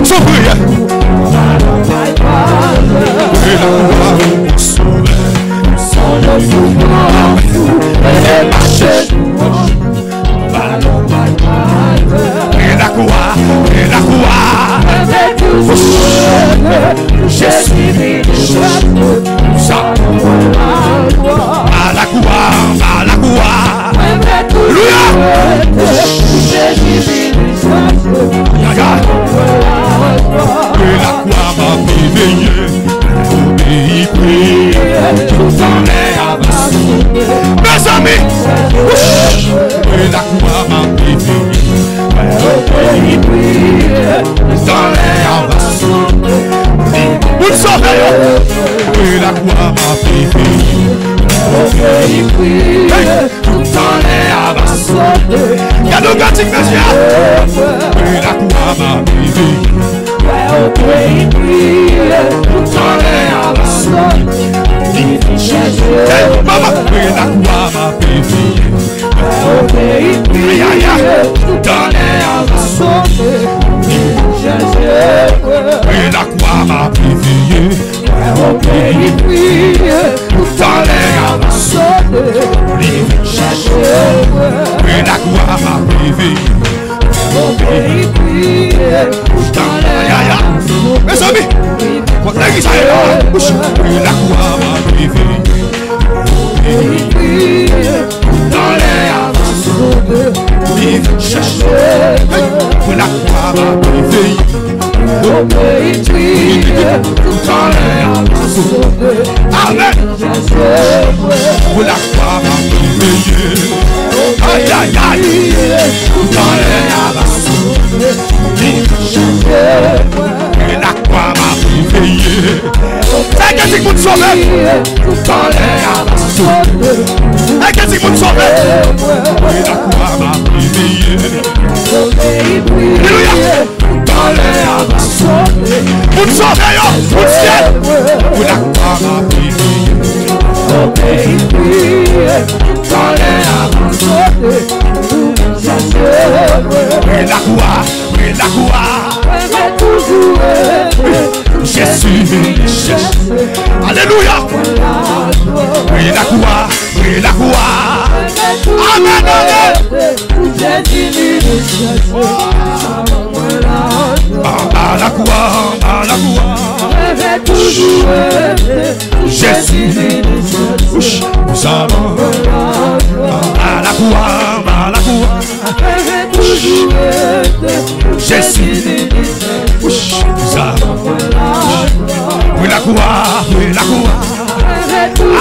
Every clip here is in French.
Sans prière. Et la croix mon sauveur. Et la croix, et la croix. Je suis à la croix, à la croix. Alléluia. Et la croix m'a réveillé. Tout en l'air abassé. Mes amis, et la croix m'a réveillé. Tout en l'air abassé. Vous le savez, et la croix m'a réveillé. Tout en l'air abassé. Il y a de gâteaux, et la croix m'a réveillé. Tout en l'air abassé. Maman, et la croix m'a réveillé. Dans l'air abassé. Et la croix m'a réveillé. Dans l'air abassé. Et la croix m'a réveillé. Mes amis, votre église est là. Et la croix m'a réveillé. Dans l'air abassé. La croix m'a réveillé. Dans l'air abassé. Amen. La croix m'a réveillé. Aïe aïe aïe. Dans l'air abassé. Et la croix m'a réveillé. C'est que tu me sauves. Dans l'air abassé. Et que tu me sauves. Et la croix m'a réveillé. Alléluia. Dans l'air abassé. Vous me sauvez, vous le ciel. Et la croix m'a réveillé. Dans l'air abassé. Et la croix, et la croix. Jésus, alléluia. Et la croix, et la croix. Amen, amen. À la croix, à la croix. Jésus, nous avons. À la croix, à la croix. Jésus, nous avons. Oui, la croix, oui, la croix.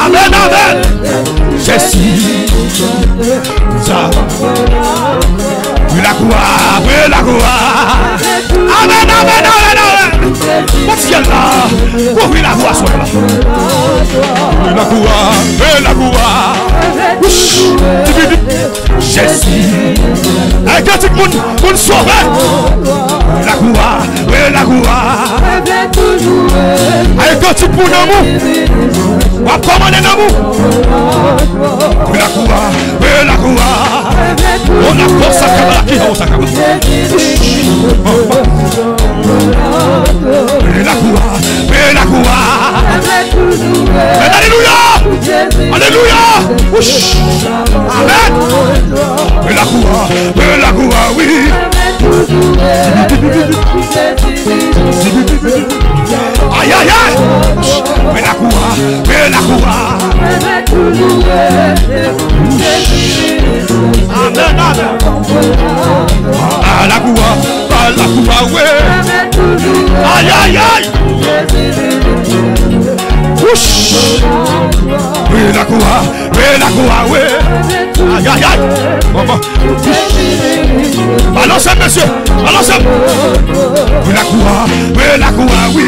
Amen, amen. Jésus, nous avons. Oui, la croix, oui, la croix. Amen, amen, amen, amen. Mon ciel là, oui, la croix soit là. Oui, la croix, oui, la croix. Jésus, un petit monde pour le sauver. La croix, oui, la croix. Un petit pour l'amour. On va commander l'amour. Oui, la croix, oui, la croix. On a force à cabala qui a au sakaba. Oui, la croix, oui, la croix. Alléluia. Alléluia. Amen. Oui, la croix, oui. Aïe, aïe, aïe. Oui, la croix, Amen, amen. À la croix, oui. Aïe, aïe, aïe. Oui, la croix, oui. Aïe, aïe, aïe. Balancez, monsieur, balancez. Oui, la croix, oui.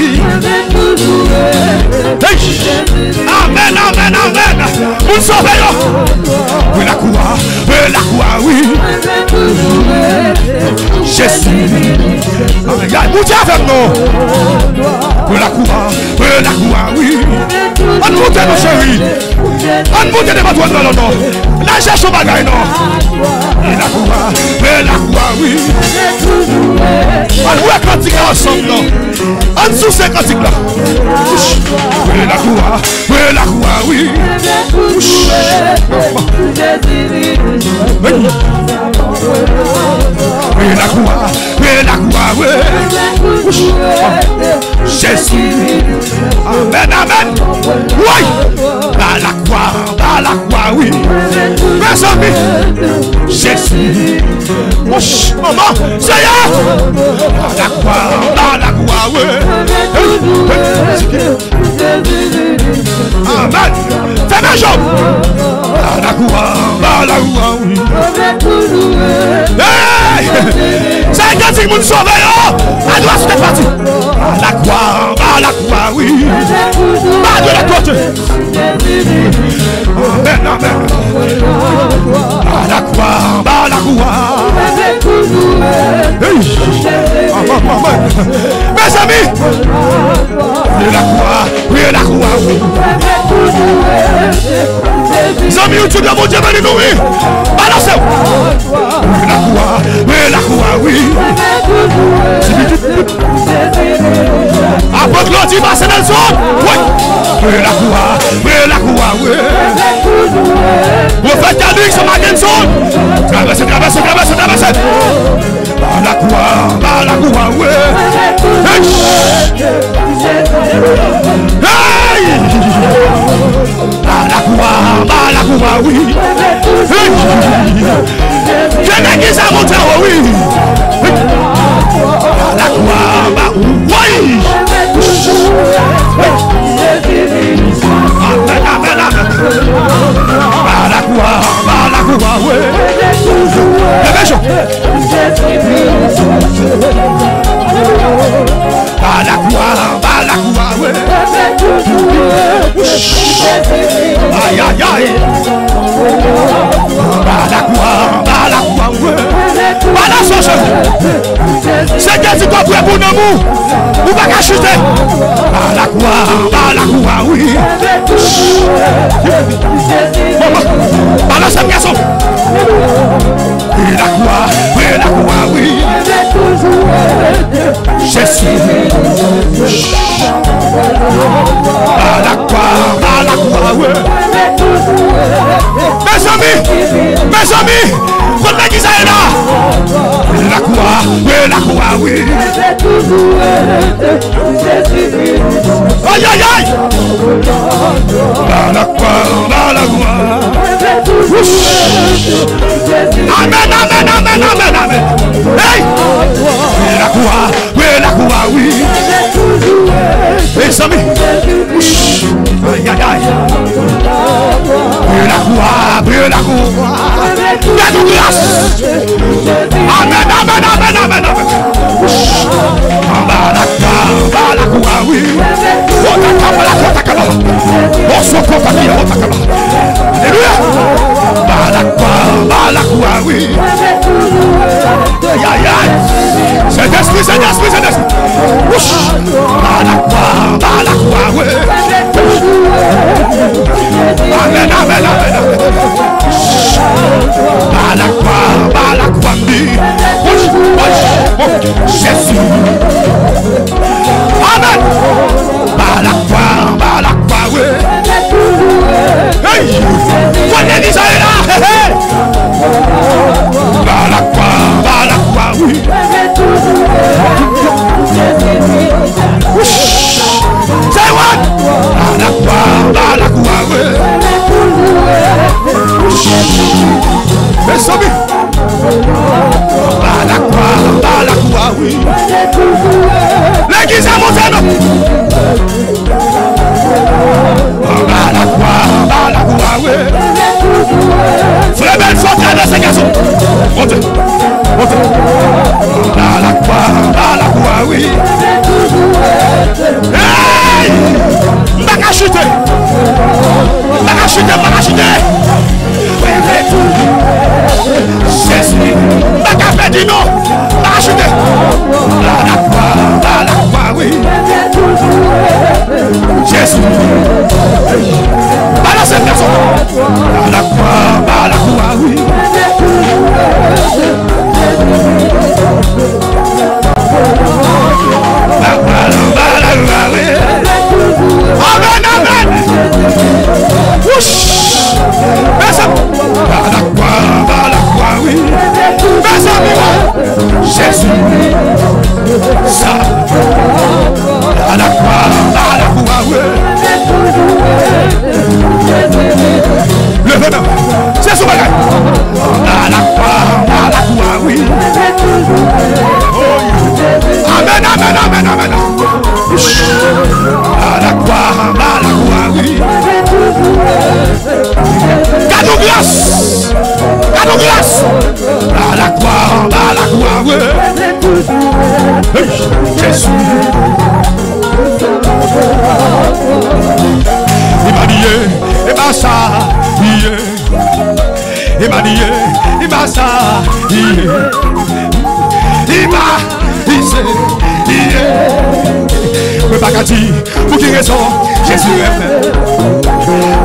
Amen, amen, amen. Vous sauvez. Oui, la croix, oui. Jésus. Aïe, aïe, vous dites avec nous. Oui, la croix, oui. On monte nos chéris. On monte des bâtons dans le nom. Là, cherche au bagage, non. Oui, la croix, Donne sous ces cantiques là. Oui, la croix, oui. Oui, la croix, oui. Jésus. Amen, amen. Oui. Dans la croix, oui. Mes amis, Jésus. Maman, Seigneur. Dans la croix, oui. Amen. Fais mes jambes. Dans la croix, oui. Hey! C'est quand il nous sauve, à droite, c'est parti. La croix, oui. Pas de la côte. Amen, amen. La croix. Hey! Mes amis, la croix, oui. Les amis, YouTube, mon Dieu, venez-nous, oui. Balancez-vous. La croix, oui. Apôtre Claudie, Marcel Nelson, oui. La croix, oui. Prophète Calix, Mackinson. Traversez. La croix, oui. Hey! La croix, oui. Quel est qui s'est monté, oui. La croix, oui. Amen. La croix, oui. La croix, oui. Aïe. La croix, oui. C'est que tu comprends pour nous. Ou pas qu'à chuter. La croix, oui. Balance un garçon. La croix, oui. Jésus. La croix, oui. Mes amis, votre église est là. La croix, oui. Aïe. La croix. Amen. Hey! La croix, oui. Mes amis. Aïe. La croix. Fais-nous grâce. Amen. La croix, oui. Alléluia. La croix, oui. Aïe. C'est d'esprit. La croix, oui. Amen. La croix, oui. Jésus. Amen. La croix, oui. Hey! L'église est là. À la croix, ouais. Jésus. Il m'a dit, et m'a ça, il m'a dit, il m'a ça, il m'a dit, mais pas qu'à dire, pour qui raison, Jésus aime.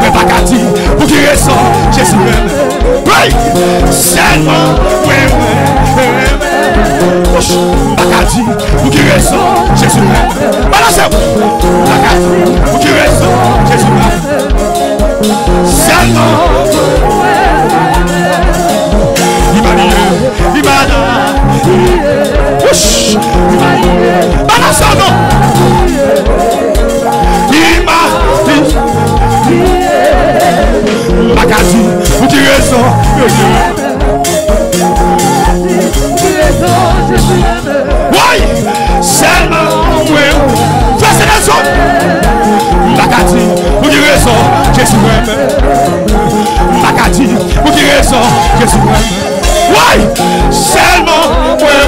Mais pas qu'à dire, pour qui raison, Jésus aime. Oui, seulement, oui. Pas qu'à dire, pour qui raison, Jésus aime. Balancez-vous. Pas qu'à dire, pour qui raison, Jésus aime. Seulement, il m'a dit, il m'a dit. Balancez-vous. Il m'a dit. Magadi, pour qui raison, oui, seulement, oui, fais cette raison. Magadi, pour qui raison, Jésus aime. Magadi, pour qui raison, Jésus aime. Oui, seulement, oui,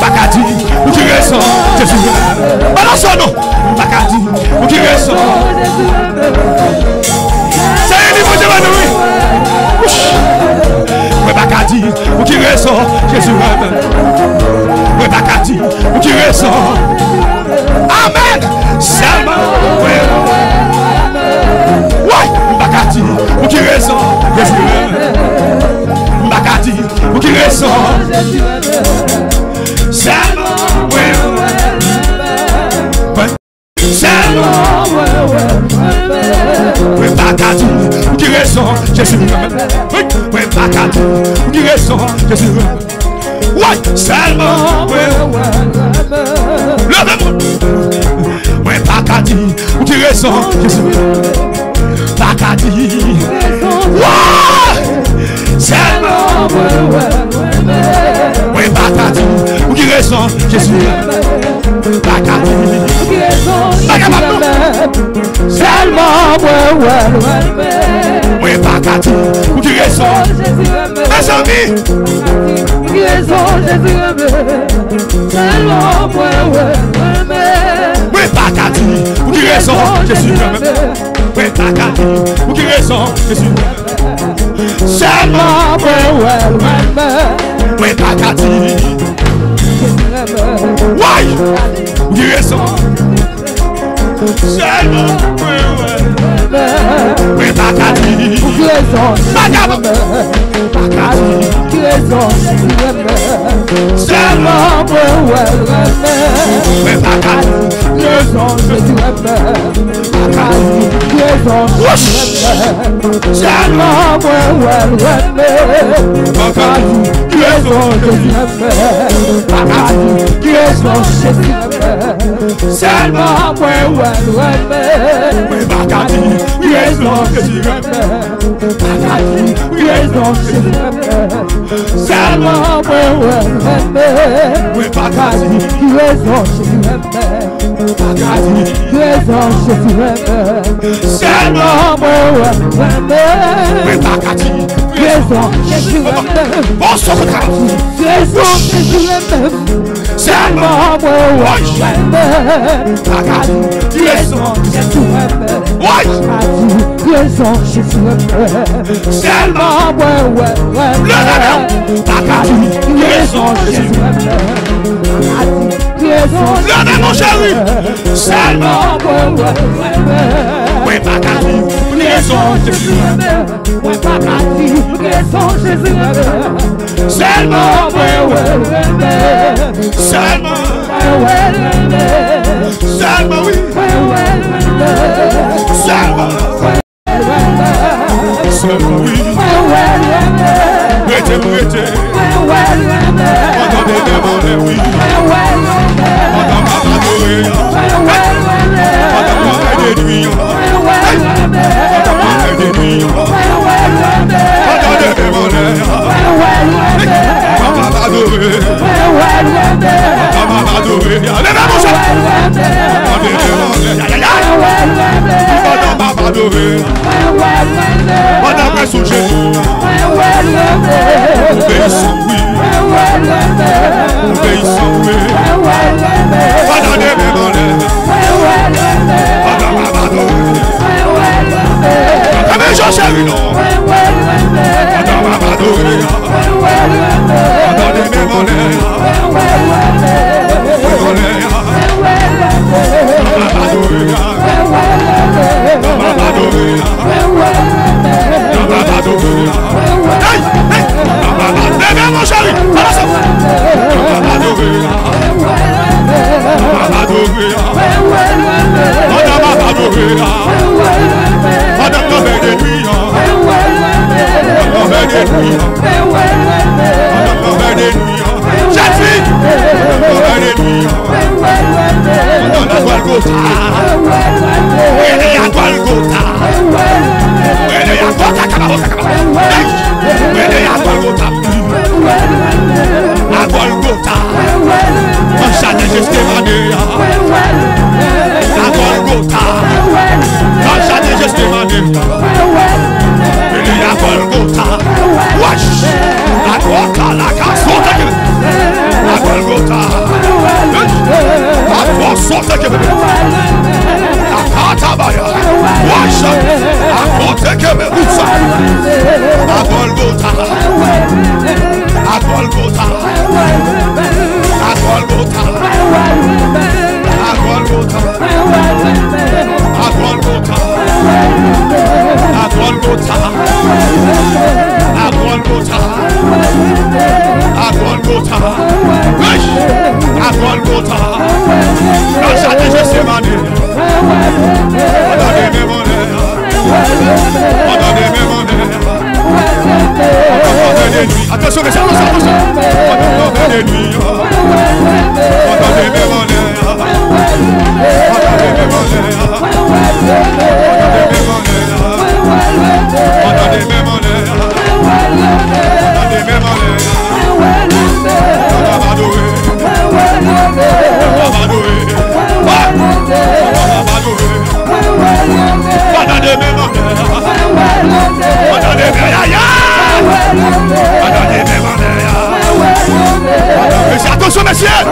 Magadi, pour qui raison, Jésus aime. Balançons-nous. Magadi, pour qui raison. C'est un niveau de l'ennui. Oui, Magadi, pour qui raison, Jésus aime. Oui, Magadi, pour qui raison. Amen. Seulement, oui. Oui, Magadi, pour qui raison, Jésus aime. Magadi, pour qui raison. Seulement, oui. Oui, Magadi, pour qui raison, Jésus aime. Oui, Magadi, pour qui raison, Jésus aime. Oui, seulement, oui. Levez-moi. Oui, Magadi, pour qui raison, Jésus aime. Magadi. Oui, seulement, oui, Magadi, pour qui raison, Jésus aime. Magadi. Seulement, oui, Magadi, pour qui raison, mes amis, pour qui raison, Jésus aime. Seulement, oui, Magadi, pour qui raison, Jésus aime. Oui, Magadi, pour qui raison, Jésus aime. Seulement, oui, Magadi, oui, pour qui raison. Seulement, oui, Magadi, pour qui raison, Magadi, qui raison, seulement, oui, Magadi, qui raison, Jésus aime. Qui raison, seulement, Magadi, qui raison, Jésus aime. Magadi, qui raison, Jésus aime. Seulement, oui, Magadi, qui raison, Jésus aime. Magadi, qui raison, Jésus aime. Seulement, oui, Magadi, qui raison, Jésus aime. Magadi, qui raison, Jésus aime. Seulement, oui, Magadi, qui raison, Jésus aime. Bon, ce regard, qui raison, Jésus aime. Seulement, oui, Magadi, qui raison, Jésus aime. Oui, qui raison, Jésus aime. Seulement, Magadi, qui raison, Jésus aime. Levez mon chéri. Seulement, oui, Magadi, qui raison, Jésus aime. Oui, Magadi, qui raison, Jésus aime. Seulement, seulement, seulement, oui, seulement, seulement, oui. Prêtez, prêtez. Entendez demander, oui. Entendez adorer. Entendez déduire. Entendez déduire. Entendez demander. Entendez adorer. Entendez adorer. Levez mon cher. Entendez demander. Entendez adorer. Entendez sous Jésus. Attention, mais c'est attention. Attention, messieurs.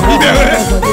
Libéré,